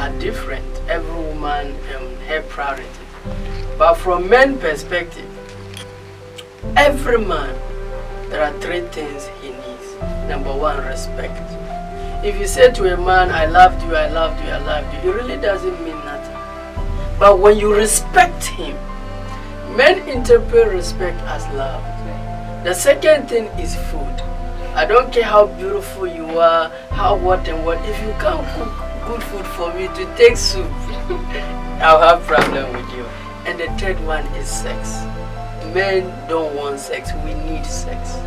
are different. Every woman her priority. But from men's perspective, every man, there are three things he needs. Number one, respect. If you say to a man, I loved you, I loved you, I loved you, it really doesn't mean nothing. But when you respect him, men interpret respect as love. The second thing is food. I don't care how beautiful you are, how what and what. If you can't cook good food for me to take soup, I'll have problem with you. And the third one is sex. Men don't want sex, we need sex.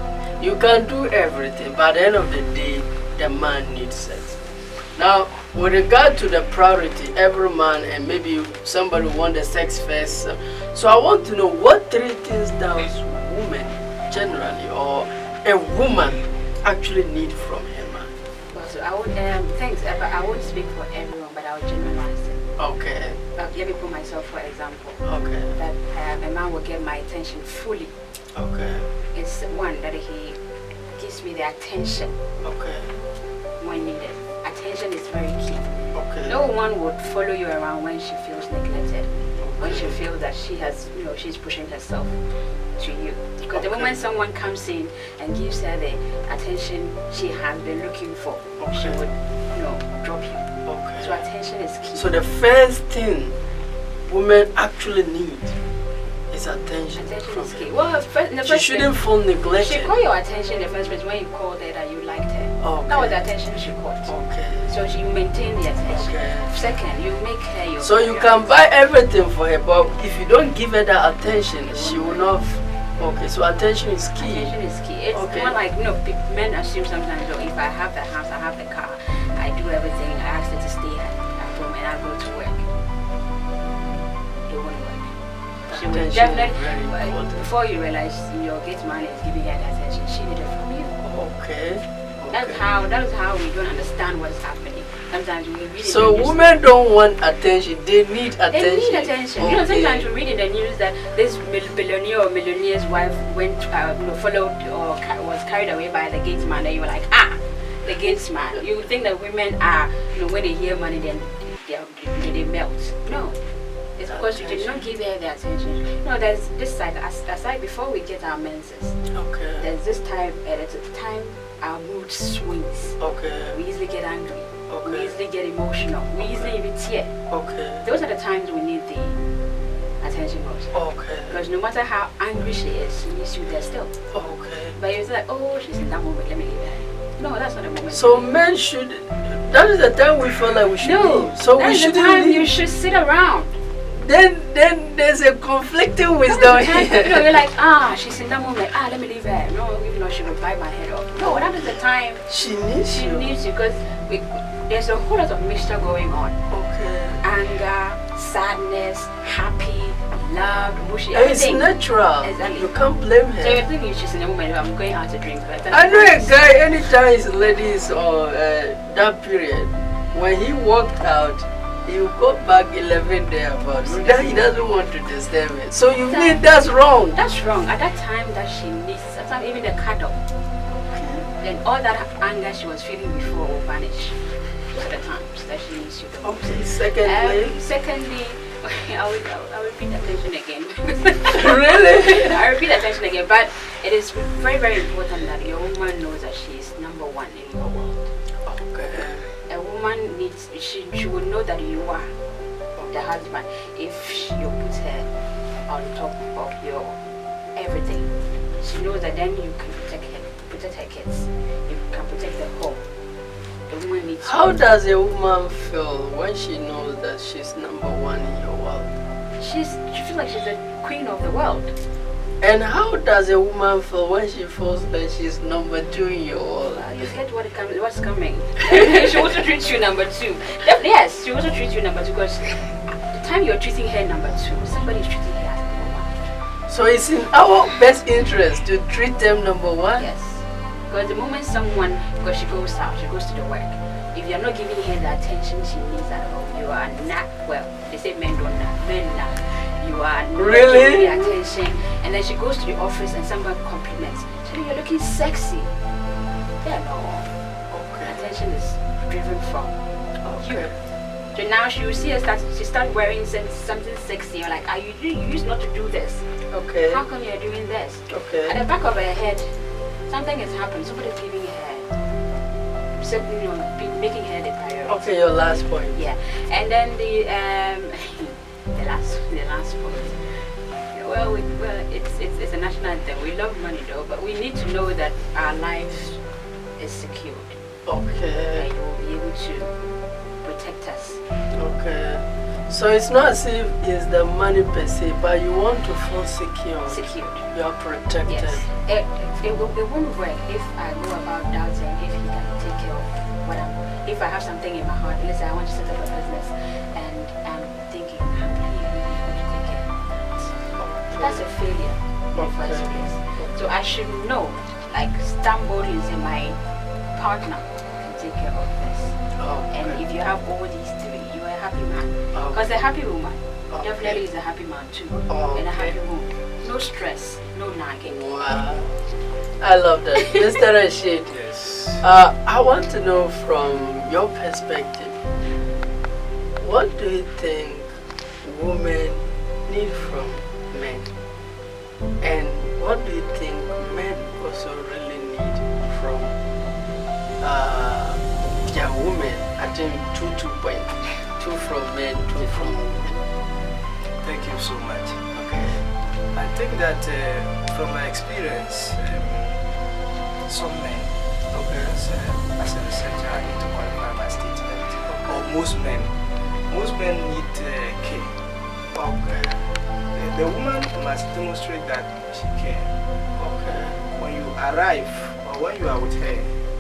You can do everything, but at the end of the day, the man needs sex. Now, with regard to the priority, every man and maybe somebody want the sex first. So I want to know what three things does women generally or a woman actually need from her man. So I would thanks, but I won't speak for everyone, but I would generalize it. Okay. Let me put myself for example. Okay. That a man will get my attention fully. Okay. It's one that he gives me the attention. Okay. When needed. Attention is very key. Okay. No one would follow you around when she feels neglected. When she feels that she has, she's pushing herself to you. Because the moment someone comes in and gives her the attention she has been looking for, she would, drop you. Okay. So attention is key. So the first thing women actually need is attention. Attention is key. Well, in the she first shouldn't feel neglected. She called your attention in the first place when you called her that you liked her. Okay. That was the attention she caught. Okay. So she maintained the attention. Okay. Second, you make her your. So you can buy everything for her, but if you don't give her that attention, she will not. Okay, so attention is key. Attention is key. It's more like, men assume sometimes, if I have the house, I have the car, I do everything, I ask her to stay at home and I go to work. It won't work. She will definitely, before you realize your gate man is giving her the attention, she needed it from you. Okay. That is how we don't understand what's happening. Sometimes we read so women don't want attention, they need attention. They need attention. Okay. Sometimes we read in the news that this billionaire or millionaire's wife went, followed or was carried away by the gate man, and you were like, the gate man. You think that women are, when they hear money, then they melt. No. It's because you did not give her the attention. There's this side, aside before we get our menses. Okay. There's this time, at the time our mood swings. Okay. We easily get angry. Okay. We easily get emotional. We easily even tear. Okay. Those are the times we need the attention most. Okay. Because no matter how angry she is, she needs you there still. Okay. But it's like, she's in that moment, let me leave her. No, that's not the moment. So men should. That is the time we feel like we should leave. So that we is should the time leave. you should sit around. Then there's a conflicting wisdom here. You're like, she's in that moment. Let me leave her. No, even though she will bite my head off. No, that is the time she needs she you. needs you because there's a whole lot of mixture going on. Okay. Anger, sadness, happy, love, mushy. It's natural. Exactly. You can't blame her. So you're thinking she's in a moment. I'm going out to drink. But I know a guy. Anytime his ladies or that period, when he walked out, he will go back 11 there, but that he doesn't want to disturb it. So you mean that's wrong? That's wrong. At that time that she needs, sometimes even a cuddle. Then all that anger she was feeling before will vanish. Those are the times that she needs you the most. Okay. Secondly, I'll repeat attention again. Really? I repeat attention again, but it is very, very important that your woman knows that she is number one in your world. Okay. A woman needs, she will know that you are the husband if you put her on top of your everything. She knows that then you can protect her kids, you can protect the home. The woman needs. How does a woman feel when she knows that she's number one in your world? She feels like she's the queen of the world. And how does a woman feel when she feels that she's number two in your world? You get what's coming. She also treats you number two. Yes, she also treats you number two because the time you're treating her number two, somebody is treating her as number one. So it's in our best interest to treat them number one? Yes. Because the moment because she goes out, she goes to the work, if you're not giving her the attention she needs at home, you are not, they say men don't nap, men nap. You are not really? giving her attention. And then she goes to the office and someone compliments. She says, you're looking sexy. Yeah, no. Okay. Attention is driven from you. So now she will see her she start wearing something sexy. You're like, you used not to do this. Okay. How come you're doing this? Okay. At the back of her head, something has happened. Somebody's giving her, making her the priority. Okay, your last point. Yeah, and then the last point. Well, it's a national anthem. We love money though, but we need to know that our lives is secured. Okay. And you will be able to protect us. Okay. So it's not as if it's the money per se, but you want to feel secure. Secured. You are protected. Yes. It won't work if I go about doubting if he can take care of what if I have something in my heart. Let's say I want to set up a business and I'm thinking, how can he be able to take care of that? That's a failure in the first place. So I should know, like, stand boldly and say my partner can take care of this. And if you have all these three, you are a happy man. Because a happy woman definitely is a happy man too. And a happy home. No stress, no nagging. Wow. I love that. Mr. Rashid. Yes. I want to know from your perspective, what do you think women need from men? And what do you think men also really need from their women? I think 2 points. 2 from men, 2 from women. Thank you so much. Okay. I think that from my experience, some men, as a researcher, I need to qualify my statement, or most men need care. Okay. The woman must demonstrate that she cares. Okay. When you arrive or when you are with her,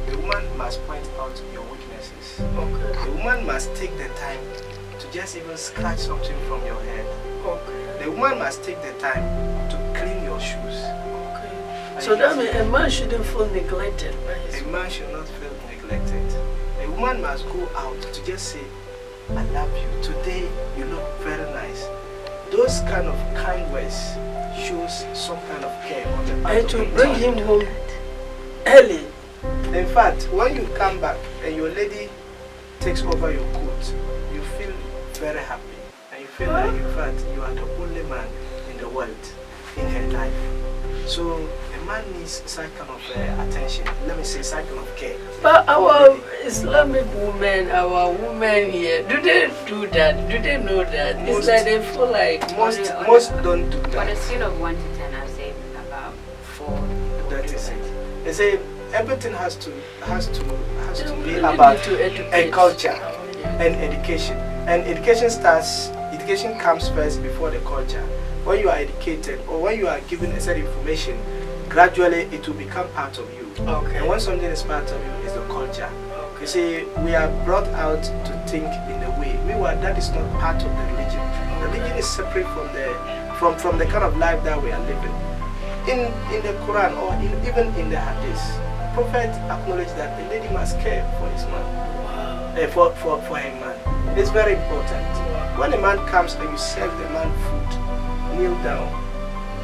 the woman must point out your weaknesses. Okay. The woman must take the time to just even scratch something from your head. Okay. The woman must take the time to clean your shoes. Okay. So that means a man shouldn't feel neglected by his A man should not feel neglected. A woman must go out to just say, I love you. Today you look very nice. Those kind of kind words shows some kind of care on the part and of to the bring man. him home early. In fact, when you come back and your lady takes over your coat, you feel very happy. And you feel like, in fact, you are the only man in the world in her life. So a man needs such kind of attention. Let me say, such kind of care. But our Islamic women, our women here, do they do that? Do they know that? It's like they feel like most don't do that. On a scale of 1 to 10, I'd say about 4. That is it. They say everything has to be really about need to a educate. culture Yeah. and education. And education comes first before the culture. When you are educated or when you are given a certain information, gradually it will become part of you. Okay. And when something is part of you, is the culture. Okay. You see, we are brought out to think in a way. Meanwhile, that is not part of the religion. The religion is separate from the kind of life that we are living. In the Quran or even in the Hadith, Prophet acknowledged that a lady must care for his man, for her man. It's very important. When a man comes and you serve the man food, kneel down.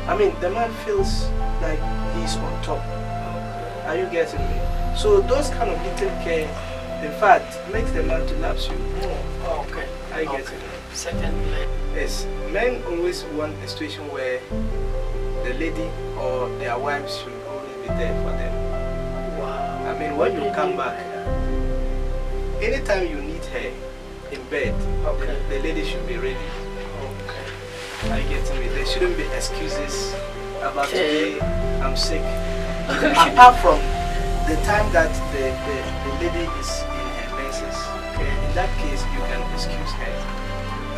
I mean, the man feels like he's on top. Are you getting me? So those kind of little care, in fact, makes the man to love you more. Okay. Are you getting me? Secondly, Yes, men always want a situation where the lady or their wives should always be there for them. wow. I mean, when you come back, anytime you need her in bed, Okay. the lady should be ready. Okay. Are you getting me? There shouldn't be excuses about Okay. today, I'm sick. Apart from the time that the lady is in her menses, okay, in that case you can excuse her.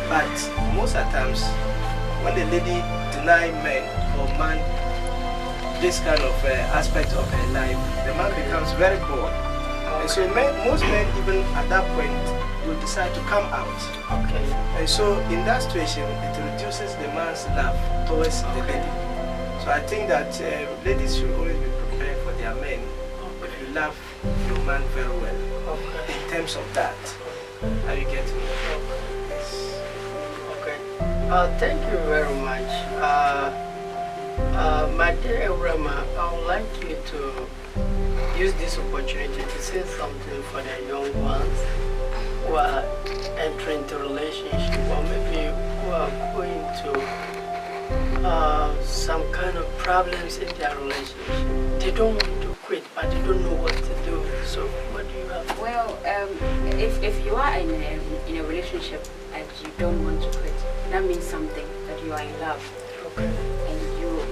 But most of the times, when the lady deny men or man this kind of aspect of her life, the man becomes very bored. And so most men, even at that point, will decide to come out. Okay. And so in that situation, it reduces the man's love towards the lady. So I think that ladies should always be prepared for their men. If you love your man very well, Okay. in terms of that, are you getting me? Yes. Okay. Thank you very much. My dear Rama, I would like you to use this opportunity to say something for the young ones who are entering into relationship, or maybe who are going to some kind of problems in their relationship. They don't want to quit, but they don't know what to do. So what do you have? Well, if you are in a relationship and you don't want to quit, that means something, that you are in love. Okay. And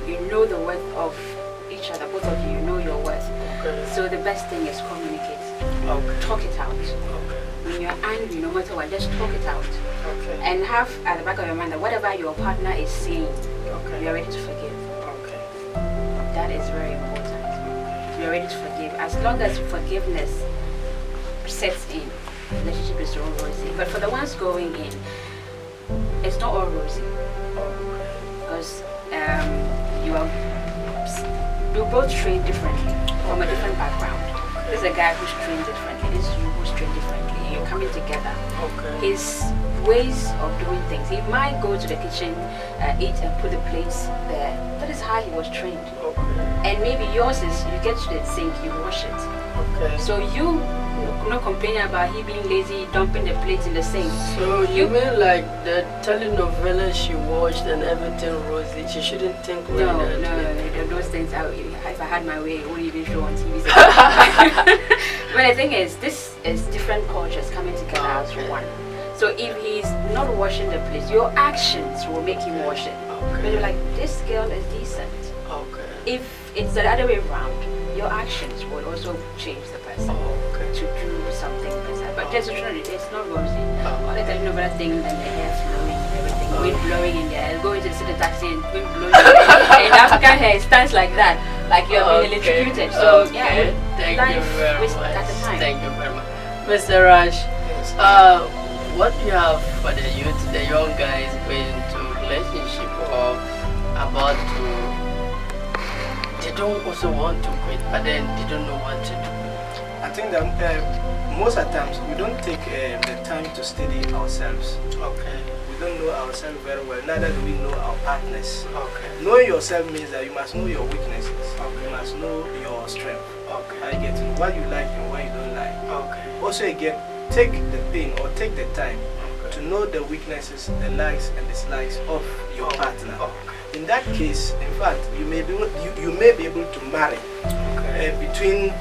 you know the worth of each other. Both of you know your worth. Okay. So the best thing is communicate. Okay. Talk it out. Okay. When you're angry, no matter what, just talk it out. Okay. And have at the back of your mind that whatever your partner is saying, Okay. you are ready to forgive. Okay. That is very important. You are ready to forgive. As long as forgiveness sets in, relationship is all rosy. But for the ones going in, it's not all rosy. Because you both train differently, from a different background. This is a guy who's trained differently. This is you who's trained differently. You're coming together. Okay. His ways of doing things. He might go to the kitchen, eat and put the plates there. That is how he was trained. Okay. And maybe yours is you get to the sink, you wash it. Okay. So you not complaining about he being lazy, dumping the plates in the sink. So you mean like the telenovela she watched and everything rosy? She shouldn't think like No, that. those things. If I had my way, it wouldn't even show on TV. But the thing is, this is different cultures coming together as one. So if he's not washing the plates, your actions will make him wash it. But you're like, this girl is decent. Okay. If it's the other way around, your actions will also change the person Okay. to do something better. But just it's not rosy. All the time, better things than the hair flowing, everything, wind blowing in there, going to the taxi and wind blowing. In African hair, it stands like that, like you're being electrocuted. So yeah, thank life you very wastes much. at the time. Thank you very much, Mr. Raj. What do you have for the youth, the young guys going into relationship or about to? They don't also want to quit, but then they don't know what to do. I think that most of the times we don't take the time to study ourselves. Okay. We don't know ourselves very well, neither do we know our partners. Okay. Knowing yourself means that you must know your weaknesses. Okay. You must know your strength. Okay. How you get to know what you like and what you don't like. Okay. Also again, take the pain or take the time to know the weaknesses, the likes and dislikes of your partner. In that case, in fact, you may be able to marry between,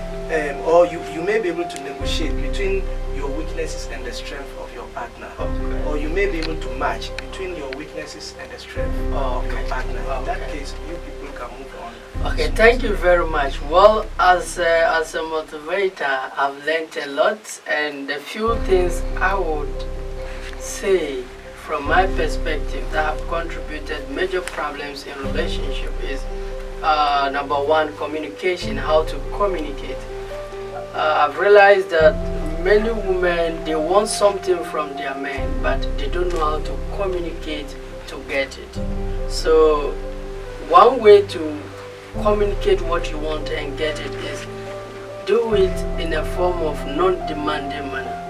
or you may be able to negotiate between your weaknesses and the strength of your partner, or you may be able to match between your weaknesses and the strength of your partner. In that case, you people can move on. Okay, thank you very much. Well, as a motivator, I've learned a lot, and the few things I would say from my perspective that have contributed major problems in relationship is number one, communication, how to communicate. I've realized that many women, they want something from their men, but they don't know how to communicate to get it. So one way to communicate what you want and get it is do it in a form of non-demanding manner.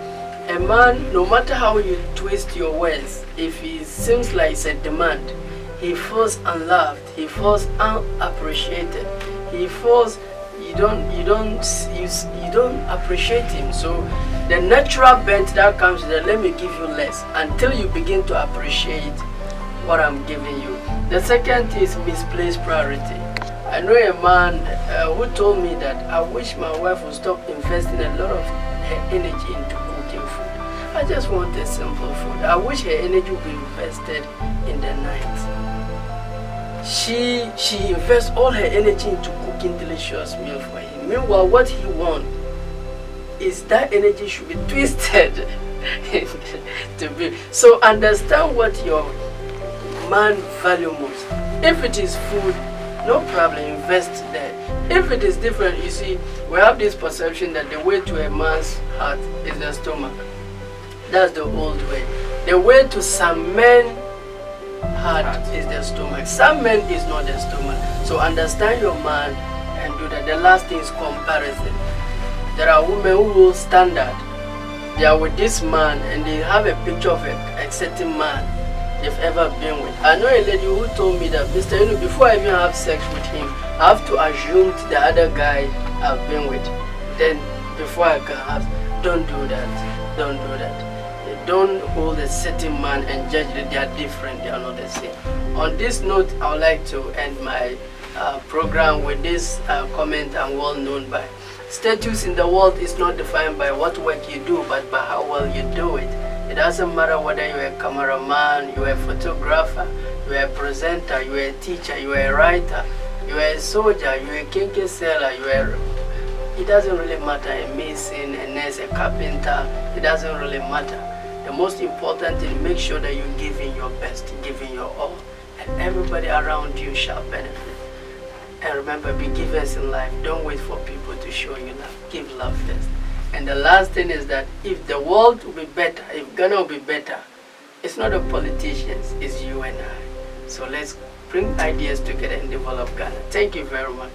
A man, no matter how you twist your words, if he seems like it's a demand, he feels unloved, he feels unappreciated, he feels you don't appreciate him. So the natural bent that comes is that let me give you less until you begin to appreciate what I'm giving you. The second is misplaced priority. I know a man who told me that I wish my wife would stop investing a lot of her energy into cooking food. I just want a simple food. I wish her energy would be invested in the night. She invests all her energy into cooking delicious meal for him. Meanwhile, what he wants is that energy should be twisted to be. So understand what your man value most. If it is food, no problem, invest there. If it is different, you see, we have this perception that the way to a man's heart is the stomach. That's the old way. The way to some men heart is the stomach. Some men is not the stomach. So understand your man and do that. The last thing is comparison. There are women who will standard. They are with this man and they have a picture of a certain man they've ever been with. I know a lady who told me that, Mr. Inu, before I even have sex with him, I have to assume the other guy I've been with. Then before I can have, don't do that. Don't do that. don't hold a certain man and judge that they are different, they are not the same. On this note, I would like to end my program with this comment I'm well known by. Status in the world is not defined by what work you do, but by how well you do it. It doesn't matter whether you're a cameraman, you're a photographer, you're a presenter, you're a teacher, you're a writer, you're a soldier, you're a kinky seller, it doesn't really matter, a mason, a nurse, a carpenter, it doesn't really matter. The most important thing, make sure that you're giving your best, giving your all, and everybody around you shall benefit. And remember, be givers in life. Don't wait for people to show you love. Give love first. And the last thing is that if the world will be better, if Ghana will be better, it's not the politicians, it's you and I. So let's bring ideas together and develop Ghana. Thank you very much.